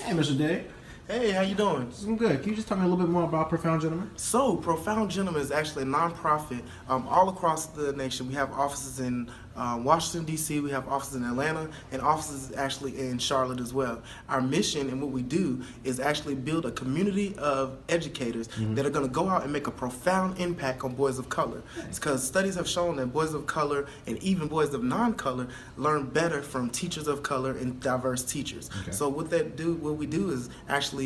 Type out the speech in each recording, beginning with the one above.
Hey, Mr. Day. Hey, how you doing? I'm good. Can you just tell me a little bit more about Profound Gentlemen? So, Profound Gentlemen is actually a nonprofit all across the nation. We have offices in Washington, D.C., we have offices in Atlanta, and offices actually in Charlotte as well. Our mission and what we do is actually build a community of educators that are going to go out and make a profound impact on boys of color. It's because studies have shown that boys of color and even boys of non-color learn better from teachers of color and diverse teachers. Okay. So what we do is actually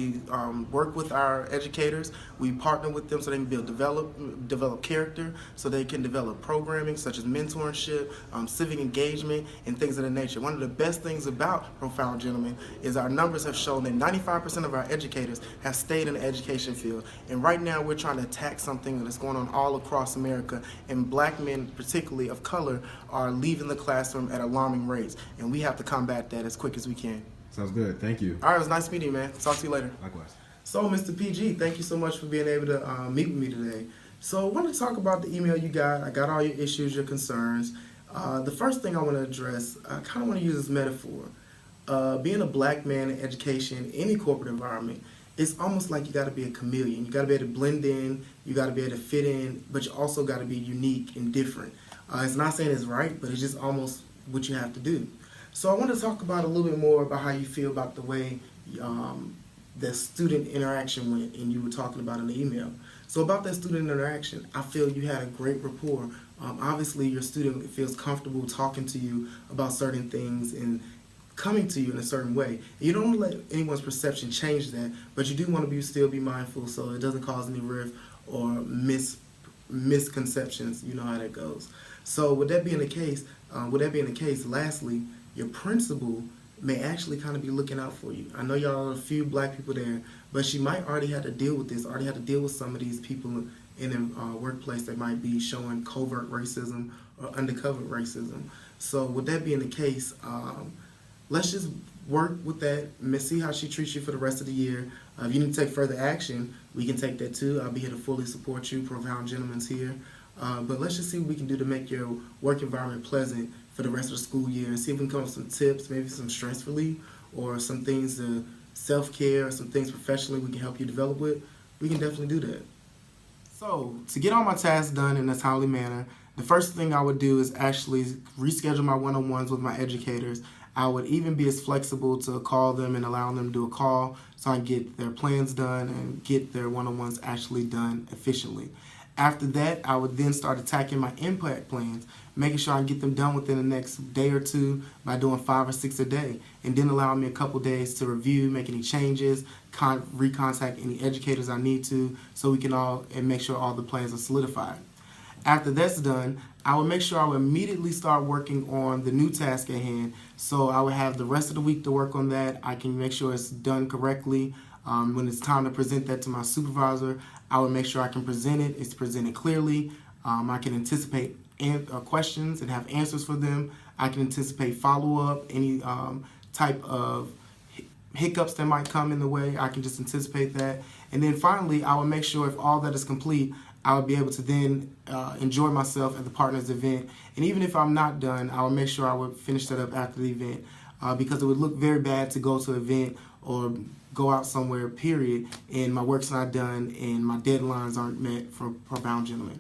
work with our educators. We partner with them so they can develop character, so they can develop programming such as mentorship, civic engagement, and things of that nature. One of the best things about Profound Gentlemen is our numbers have shown that 95% of our educators have stayed in the education field. And right now we're trying to attack something that's going on all across America, and black men, particularly of color, are leaving the classroom at alarming rates. And we have to combat that as quick as we can. Sounds good. Thank you. All right, it was nice meeting you, man. Talk to you later. Likewise. So, Mr. PG, thank you so much for being able to meet with me today. So, I want to talk about the email you got. I got all your issues, your concerns. The first thing I want to address, I kind of want to use this metaphor. Being a black man in education, any corporate environment, it's almost like you got to be a chameleon. You got to be able to blend in, you got to be able to fit in, but you also got to be unique and different. It's not saying it's right, but it's just almost what you have to do. So I want to talk about a little bit more about how you feel about the way the student interaction went, and you were talking about in the email. So about that student interaction, I feel you had a great rapport. Obviously, your student feels comfortable talking to you about certain things and coming to you in a certain way. You don't let anyone's perception change that, but you do want to still be mindful so it doesn't cause any rift or misconceptions. You know how that goes. So with that being the case, lastly, your principal may actually kind of be looking out for you. I know y'all are a few black people there, but she might already have to deal with this, already have to deal with some of these people in a workplace that might be showing covert racism or undercover racism. So with that being the case, let's just work with that and see how she treats you for the rest of the year. If you need to take further action, we can take that too. I'll be here to fully support you. Profound Gentlemen's here. But let's just see what we can do to make your work environment pleasant for the rest of the school year, and see if we can come up with some tips, maybe some stress relief, or some things to self-care, or some things professionally we can help you develop with. We can definitely do that. So, to get all my tasks done in a timely manner, the first thing I would do is actually reschedule my one-on-ones with my educators. I would even be as flexible to call them and allow them to do a call so I can get their plans done and get their one-on-ones actually done efficiently. After that, I would then start attacking my impact plans, making sure I can get them done within the next day or two by doing 5 or 6 a day, and then allowing me a couple days to review, make any changes, recontact any educators I need to, so we can make sure all the plans are solidified. After that's done, I would make sure I would immediately start working on the new task at hand. So I would have the rest of the week to work on that. I can make sure it's done correctly. When it's time to present that to my supervisor, I would make sure I can present it. It's presented clearly. I can anticipate questions and have answers for them. I can anticipate follow-up, any type of hiccups that might come in the way. I can just anticipate that. And then finally, I would make sure if all that is complete, I would be able to then enjoy myself at the partners event. And even if I'm not done, I would make sure I would finish that up after the event, because it would look very bad to go to an event or go out somewhere, period, and my work's not done and my deadlines aren't met for Profound Gentlemen.